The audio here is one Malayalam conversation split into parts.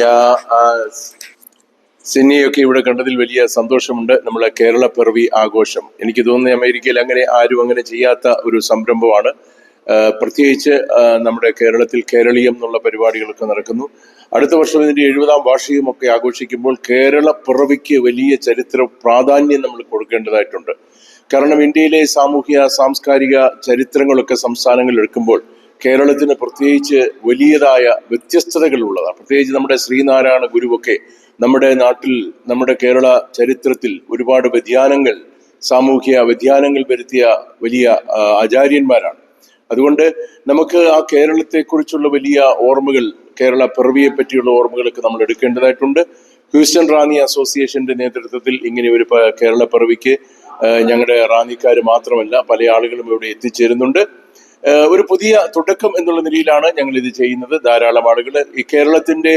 യാ സിന്നിയൊക്കെ ഇവിടെ കണ്ടതിൽ വലിയ സന്തോഷമുണ്ട്. നമ്മളെ കേരള പിറവി ആഘോഷം എനിക്ക് തോന്നുന്നത് അമേരിക്കയിൽ ആരും അങ്ങനെ ചെയ്യാത്ത ഒരു സംരംഭമാണ്. പ്രത്യേകിച്ച് നമ്മുടെ കേരളത്തിൽ കേരളീയം എന്നുള്ള പരിപാടികളൊക്കെ നടക്കുന്നു. അടുത്ത വർഷം ഇതിന്റെ 70-ാം വാർഷികമൊക്കെ ആഘോഷിക്കുമ്പോൾ കേരള പിറവിക്ക് വലിയ ചരിത്ര പ്രാധാന്യം നമ്മൾ കൊടുക്കേണ്ടതായിട്ടുണ്ട്. കാരണം ഇന്ത്യയിലെ സാമൂഹ്യ സാംസ്കാരിക ചരിത്രങ്ങളൊക്കെ സംസ്ഥാനങ്ങളിൽ എടുക്കുമ്പോൾ കേരളത്തിന് പ്രത്യേകിച്ച് വലിയതായ വ്യത്യസ്തതകൾ ഉള്ളതാണ്. പ്രത്യേകിച്ച് നമ്മുടെ ശ്രീനാരായണ ഗുരുവൊക്കെ നമ്മുടെ നാട്ടിൽ നമ്മുടെ കേരള ചരിത്രത്തിൽ ഒരുപാട് വ്യതിയാനങ്ങൾ സാമൂഹ്യ വ്യതിയാനങ്ങൾ വരുത്തിയ വലിയ ആചാര്യന്മാരാണ്. അതുകൊണ്ട് നമുക്ക് ആ കേരളത്തെക്കുറിച്ചുള്ള വലിയ ഓർമ്മകൾ, കേരള പിറവിയെ പറ്റിയുള്ള ഓർമ്മകളൊക്കെ നമ്മൾ എടുക്കേണ്ടതായിട്ടുണ്ട്. ഹ്യൂസ്റ്റൺ റാന്നി അസോസിയേഷന്റെ നേതൃത്വത്തിൽ ഇങ്ങനെ ഒരു കേരള പിറവിക്ക് ഞങ്ങളുടെ റാന്നിക്കാർ മാത്രമല്ല പല ആളുകളും ഇവിടെ എത്തിച്ചേരുന്നുണ്ട്. ഒരു പുതിയ തുടക്കം എന്നുള്ള നിലയിലാണ് ഞങ്ങൾ ഇത് ചെയ്യുന്നത്. ധാരാളം ആളുകൾ ഈ കേരളത്തിന്റെ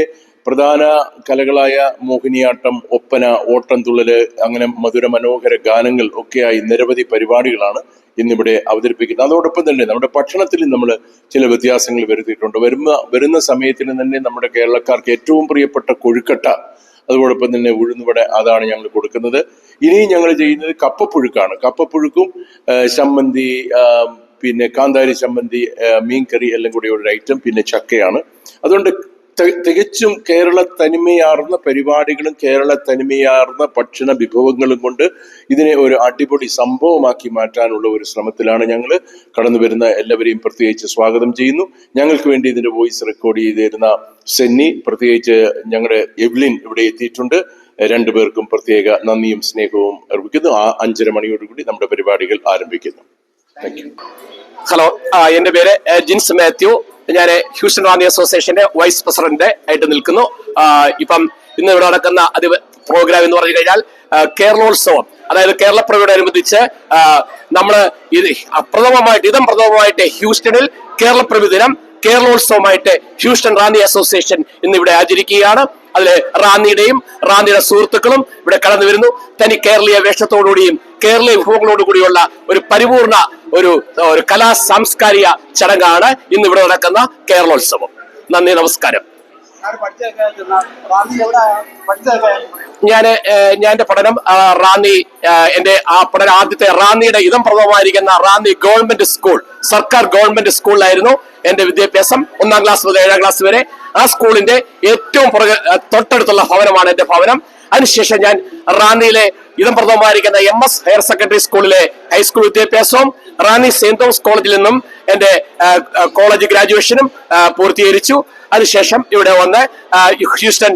പ്രധാന കലകളായ മോഹിനിയാട്ടം, ഒപ്പന, ഓട്ടംതുള്ളല്, അങ്ങനെ മധുര മനോഹര ഗാനങ്ങൾ ഒക്കെയായി നിരവധി പരിപാടികളാണ് ഇന്നിവിടെ അവതരിപ്പിക്കുന്നത്. അതോടൊപ്പം തന്നെ നമ്മുടെ ഭക്ഷണത്തിൽ നമ്മൾ ചില വ്യത്യാസങ്ങൾ വരുത്തിയിട്ടുണ്ട്. വരുന്ന സമയത്തിന് തന്നെ നമ്മുടെ കേരളക്കാർക്ക് ഏറ്റവും പ്രിയപ്പെട്ട കൊഴുക്കട്ട, അതോടൊപ്പം തന്നെ ഉഴുന്നുവട, അതാണ് ഞങ്ങൾ കൊടുക്കുന്നത്. ഇനിയും ഞങ്ങൾ ചെയ്യുന്നത് കപ്പപ്പുഴുക്കാണ്. കപ്പപ്പുഴുക്കും ചമ്മന്തി, പിന്നെ കാന്താരി ചമ്മന്തി, മീൻകറി എല്ലാം കൂടി ഒരു ഐറ്റം, പിന്നെ ചക്കയാണ്. അതുകൊണ്ട് തികച്ചും കേരള തനിമയാർന്ന പരിപാടികളും കേരള തനിമയാർന്ന ഭക്ഷണ വിഭവങ്ങളും കൊണ്ട് ഇതിനെ ഒരു അടിപൊളി സംഭവമാക്കി മാറ്റാനുള്ള ഒരു ശ്രമത്തിലാണ് ഞങ്ങൾ. കടന്നു വരുന്ന എല്ലാവരെയും പ്രത്യേകിച്ച് സ്വാഗതം ചെയ്യുന്നു. ഞങ്ങൾക്ക് വേണ്ടി ഇതിന്റെ വോയിസ് റെക്കോർഡ് ചെയ്തിരുന്ന സെന്നി, പ്രത്യേകിച്ച് ഞങ്ങളുടെ എവ്ലിൻ ഇവിടെ എത്തിയിട്ടുണ്ട്. രണ്ടുപേർക്കും പ്രത്യേക നന്ദിയും സ്നേഹവും അർപ്പിക്കുന്നു. 5:30 മണിയോടുകൂടി നമ്മുടെ പരിപാടികൾ ആരംഭിക്കുന്നു. Thank you. ഹലോ, എന്റെ പേര് ജിൻസ് മാത്യു. ഞാൻ ഹ്യൂസ്റ്റൺ റാന്നി അസോസിയേഷന്റെ വൈസ് പ്രസിഡന്റ് ആയിട്ട് നിൽക്കുന്നു. ഇപ്പം ഇന്ന് ഇവിടെ നടക്കുന്ന പ്രോഗ്രാം എന്ന് പറഞ്ഞു കഴിഞ്ഞാൽ കേരളോത്സവം, അതായത് കേരളപ്പിറവിയോടനുബന്ധിച്ച് നമ്മള് പ്രഥമമായിട്ട് ഹ്യൂസ്റ്റണിൽ കേരളപ്പിറവി ദിനം കേരളോത്സവമായിട്ട് ഹ്യൂസ്റ്റൺ റാന്നി അസോസിയേഷൻ ഇന്നിവിടെ ആചരിക്കുകയാണ്. അതില് റാന്നിയുടെയും റാന്നിയുടെ സുഹൃത്തുക്കളും ഇവിടെ കടന്നു വരുന്നു. തനി കേരളീയ വേഷത്തോടുകൂടിയും കേരളീയ വിഭവങ്ങളോടുകൂടിയുള്ള ഒരു പരിപൂർണ ഒരു കലാ സാംസ്കാരിക ചടങ്ങാണ് ഇന്ന് ഇവിടെ നടക്കുന്ന കേരളോത്സവം. നന്ദി, നമസ്കാരം. ഞാൻ എന്റെ പഠനം റാന്നി, എന്റെ പഠനം ആദ്യത്തെ റാന്നിയുടെ ഇതം പ്രഥമമായിരിക്കുന്ന റാന്നി ഗവൺമെന്റ് സ്കൂൾ, സർക്കാർ ഗവൺമെന്റ് സ്കൂളിലായിരുന്നു എന്റെ വിദ്യാഭ്യാസം. 1-ാം ക്ലാസ് മുതൽ 7-ാം ക്ലാസ് വരെ ആ സ്കൂളിന്റെ ഏറ്റവും തൊട്ടടുത്തുള്ള ഭവനമാണ് എന്റെ ഭവനം. അതിനുശേഷം ഞാൻ റാന്നിയിലെ ഇതം പ്രഥമമായിരിക്കുന്ന MS ഹയർ സെക്കൻഡറി സ്കൂളിലെ ഹൈസ്കൂൾ വിദ്യാഭ്യാസവും റാന്നി സെന്റ് തോമസ് കോളേജിൽ നിന്നും എന്റെ കോളേജ് ഗ്രാജുവേഷനും പൂർത്തീകരിച്ചു. അതിനുശേഷം ഇവിടെ വന്ന് ഹ്യൂസ്റ്റൺ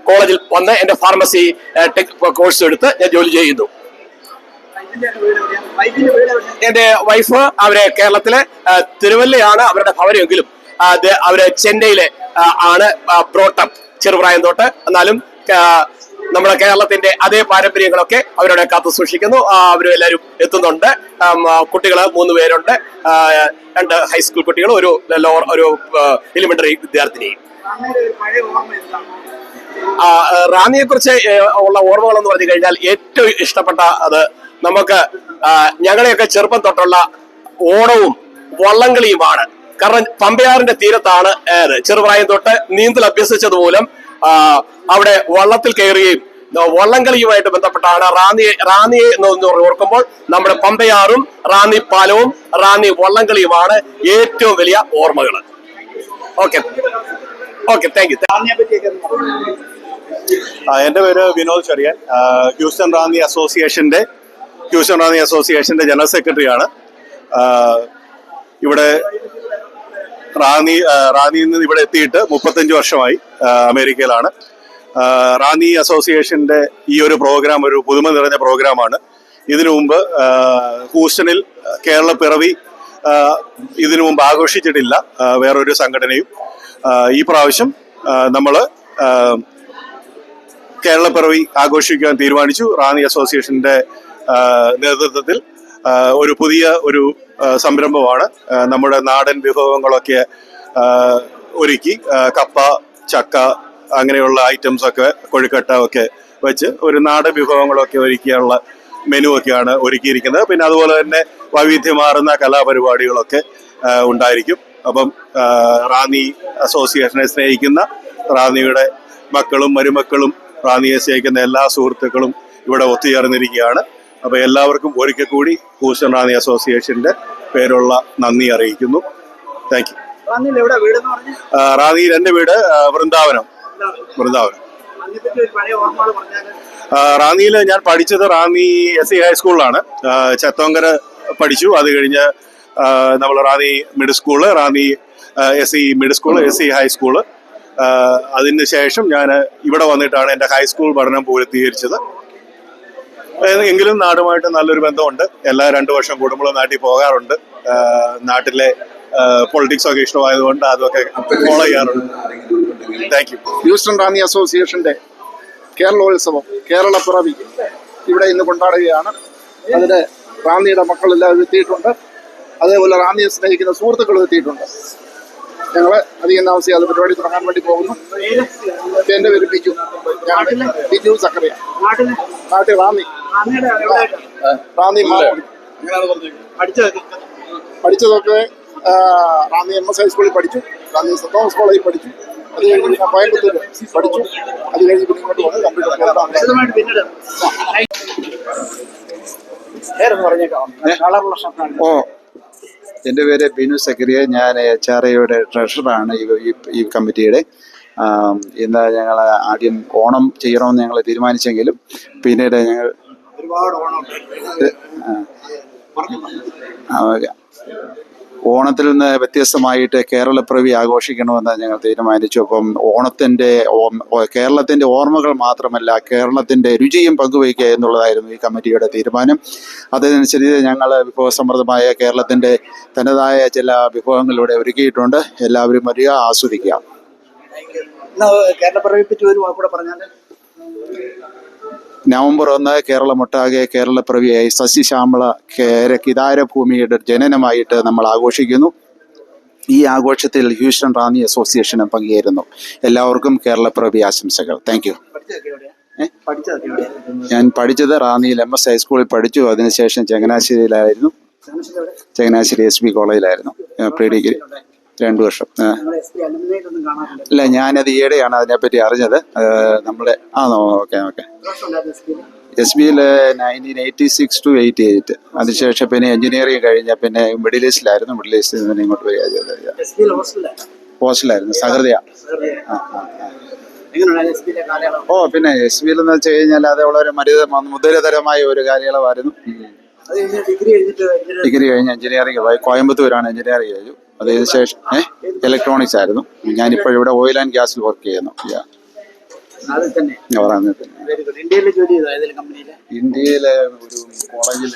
കോളേജിൽ വന്ന് എന്റെ ഫാർമസി കോഴ്സ് എടുത്ത് ഞാൻ ജോലി ചെയ്യുന്നു. എന്റെ വൈഫ് അവരെ കേരളത്തിലെ തിരുവല്ലയാണ് അവരുടെ ഭവനമെങ്കിലും അവര് ചെന്നൈയിലെ ആണ് ബ്രോട്ടപ്പ്, ചെറുപ്രായം തൊട്ട്. എന്നാലും നമ്മുടെ കേരളത്തിന്റെ അതേ പാരമ്പര്യങ്ങളൊക്കെ അവരുടെ കാത്തു സൂക്ഷിക്കുന്നു. അവരും എല്ലാവരും എത്തുന്നുണ്ട്. കുട്ടികൾ 3 പേരുണ്ട്. 2 ഹൈസ്കൂൾ കുട്ടികളും ഒരു എലിമെന്ററി വിദ്യാർത്ഥിനിയും. റാന്നിയെ കുറിച്ച് ഉള്ള ഓർമ്മകൾ എന്ന് പറഞ്ഞു കഴിഞ്ഞാൽ ഏറ്റവും ഇഷ്ടപ്പെട്ട അത് നമുക്ക് ഞങ്ങളെയൊക്കെ ചെറുപ്പം തൊട്ടുള്ള ഓണവും വള്ളംകളിയുമാണ്. കാരണം പമ്പയാറിന്റെ തീരത്താണ് ചെറുപ്രായം തൊട്ട് നീന്തൽ അഭ്യസിച്ചത് മൂലം അവിടെ വള്ളത്തിൽ കയറുകയും വള്ളംകളിയുമായിട്ട് ബന്ധപ്പെട്ടാണ് റാന്നിയെ എന്ന് ഓർക്കുമ്പോൾ നമ്മുടെ പമ്പയാറും റാന്നി പാലവും റാന്നി വള്ളംകളിയുമാണ് ഏറ്റവും വലിയ ഓർമ്മകൾ. Okay, thank you. എന്റെ പേര് വിനോദ് ചെറിയാൻ. ഹ്യൂസ്റ്റൺ റാന്നി അസോസിയേഷന്റെ ജനറൽ സെക്രട്ടറിയാണ്. ഇവിടെ റാന്നിയിൽ നിന്ന് ഇവിടെ എത്തിയിട്ട് 35 വർഷമായി. അമേരിക്കയിലാണ്. റാന്നി അസോസിയേഷന്റെ ഈ ഒരു പ്രോഗ്രാം ഒരു പുതുമ നിറഞ്ഞ പ്രോഗ്രാമാണ്. ഇതിനു മുമ്പ് ഹൂസ്റ്റണിൽ കേരള പിറവി ഇതിനു മുമ്പ് ആഘോഷിച്ചിട്ടില്ല വേറൊരു സംഘടനയും. ഈ പ്രാവശ്യം നമ്മൾ കേരള പിറവി ആഘോഷിക്കാൻ തീരുമാനിച്ചു. റാന്നി അസോസിയേഷന്റെ നേതൃത്വത്തിൽ ഒരു പുതിയ ഒരു സംരംഭമാണ്. നമ്മുടെ നാടൻ വിഭവങ്ങളൊക്കെ ഒരുക്കി കപ്പ, ചക്ക, അങ്ങനെയുള്ള ഐറ്റംസ് ഒക്കെ, കൊഴുക്കട്ട ഒക്കെ വെച്ച് ഒരു നാടൻ വിഭവങ്ങളൊക്കെ ഒരുക്കിയുള്ള മെനു ഒക്കെയാണ് ഒരുക്കിയിരിക്കുന്നത്. പിന്നെ അതുപോലെ തന്നെ വൈവിധ്യമാർന്ന കലാപരിപാടികളൊക്കെ ഉണ്ടായിരിക്കും. അപ്പം റാന്നി അസോസിയേഷനെ സ്നേഹിക്കുന്ന റാന്നിയുടെ മക്കളും മരുമക്കളും റാന്നിയെ സ്നേഹിക്കുന്ന എല്ലാ സുഹൃത്തുക്കളും ഇവിടെ ഒത്തുചേർന്നിരിക്കുകയാണ്. അപ്പോൾ എല്ലാവർക്കും ഒരിക്കൽ കൂടി ഹൂസ്റ്റൺ റാന്നി അസോസിയേഷൻ്റെ പേരുള്ള നന്ദി അറിയിക്കുന്നു. Thank you. റാന്നിയിൽ എൻ്റെ വീട് വൃന്ദാവനം. റാന്നിയിൽ ഞാൻ പഠിച്ചത് റാന്നി SC ഹൈസ്കൂളിലാണ്. ചത്തോങ്കര പഠിച്ചു. അത് കഴിഞ്ഞ് നമ്മൾ Ranni middle school, Ranni SC middle school, SC high school. അതിന് ശേഷം ഞാൻ ഇവിടെ വന്നിട്ടാണ് എൻ്റെ ഹൈസ്കൂൾ പഠനം പൂർത്തീകരിച്ചത്. എങ്കിലും നാടുമായിട്ട് നല്ലൊരു ബന്ധമുണ്ട്. എല്ലാ 2 വർഷം കൂടുമ്പോൾ നാട്ടിൽ പോകാറുണ്ട്. നാട്ടിലെ പൊളിറ്റിക്സ് ഒക്കെ ഇഷ്ടമായതുകൊണ്ട് അതൊക്കെ ഫോളോ ചെയ്യാറുണ്ട്. Thank you. ഹൂസ്റ്റൺ റാന്നി അസോസിയേഷന്റെ കേരളോത്സവം, കേരളപ്പിറവി ഇവിടെ ഇന്ന് കൊണ്ടാടുകയാണ്. അതിന് റാന്നിയുടെ മക്കളെല്ലാവരും എത്തിയിട്ടുണ്ട്. അതേപോലെ റാന്നിയെ സ്നേഹിക്കുന്ന സുഹൃത്തുക്കളും എത്തിയിട്ടുണ്ട്. ഞങ്ങൾ അധികം താമസിയാതെ പരിപാടി തുടങ്ങാൻ വേണ്ടി പോകുന്നു. എൻ്റെ പേര് ബിജു സക്കറിയ. നാട്ടിൽ റാന്നി പഠിച്ചതൊക്കെ റാന്നി MS ഹൈസ്കൂളിൽ പഠിച്ചു. റാന്നി സെന്റ് തോമസ് കോളേജിൽ പഠിച്ചു. അത് കഴിഞ്ഞ് പിന്നെ കോയമ്പത്തൂർ പഠിച്ചു. അത് കഴിഞ്ഞ് പിന്നെ ഇങ്ങോട്ട് വന്ന് കമ്പ്യൂട്ടർ. എൻ്റെ പേര് ബിനു സക്രിയ. ഞാൻ HRAയുടെ ട്രഷറാണ് ഈ കമ്മിറ്റിയുടെ. ഇന്ന് ഞങ്ങൾ ആദ്യം ഓണം ചെയ്യണമെന്ന് ഞങ്ങൾ തീരുമാനിച്ചെങ്കിലും പിന്നീട് ഞങ്ങൾ ഓണത്തിൽ നിന്ന് വ്യത്യസ്തമായിട്ട് കേരളപ്പിറവി ആഘോഷിക്കണമെന്ന് ഞങ്ങൾ തീരുമാനിച്ചു. അപ്പം കേരളത്തിൻ്റെ ഓർമ്മകൾ മാത്രമല്ല, കേരളത്തിൻ്റെ രുചിയും പങ്കുവയ്ക്കുക എന്നുള്ളതായിരുന്നു ഈ കമ്മിറ്റിയുടെ തീരുമാനം. അതനുസരിച്ച് ഞങ്ങൾ വിഭവസമൃദ്ധമായ കേരളത്തിൻ്റെ തനതായ ചില വിഭവങ്ങളിലൂടെ ഒരുക്കിയിട്ടുണ്ട്. എല്ലാവരും വരിക, ആസ്വദിക്കുക. നവംബർ 1 കേരളമൊട്ടാകെ കേരളപ്പിറവിയായി സസ്യശ്യാമള കിതാരഭൂമിയുടെ ജനനമായിട്ട് നമ്മൾ ആഘോഷിക്കുന്നു. ഈ ആഘോഷത്തിൽ ഹൂസ്റ്റൺ റാന്നി അസോസിയേഷനും പങ്കുചേരുന്നു. എല്ലാവർക്കും കേരളപ്പിറവി ആശംസകൾ. Thank you. ഞാൻ പഠിച്ചത് റാന്നിയിൽ MS ഹൈസ്കൂളിൽ പഠിച്ചു. അതിനുശേഷം ചങ്ങനാശ്ശേരിയിലായിരുന്നു. ചങ്ങനാശ്ശേരി SB കോളേജിലായിരുന്നു പ്രീ ഡിഗ്രി 2 വർഷം. ഇല്ല, ഞാനത് ഈയിടെയാണ് അതിനെപ്പറ്റി അറിഞ്ഞത്. നമ്മുടെ ഓക്കെ SBയിൽ 1986 to 88. അതിനുശേഷം പിന്നെ എഞ്ചിനീയറിംഗ് കഴിഞ്ഞ പിന്നെ മിഡിൽ ഈസ്റ്റിലായിരുന്നു. മിഡിൽ ഈസ്റ്റിൽ നിന്ന് ഇങ്ങോട്ട് വരിക ചെയ്തത്. ഹോസ്റ്റലായിരുന്നു, സഹൃദയ. പിന്നെ SBയിൽ എന്ന് വെച്ച് കഴിഞ്ഞാൽ അത് വളരെ മുതലതരമായ ഒരു കാലയളവായിരുന്നു. ഡിഗ്രി കഴിഞ്ഞ് എഞ്ചിനീയറിംഗ് പോയി. കോയമ്പത്തൂരാണ് എഞ്ചിനീയറിംഗ് കഴിഞ്ഞു. അതിനുശേഷം ഇലക്ട്രോണിക്സ് ആയിരുന്നു. ഞാനിപ്പോൾ ഇവിടെ ഓയിൽ ആൻഡ് ഗ്യാസിൽ വർക്ക് ചെയ്യുന്നു. ഇന്ത്യയിലെ ഒരു കോളേജിൽ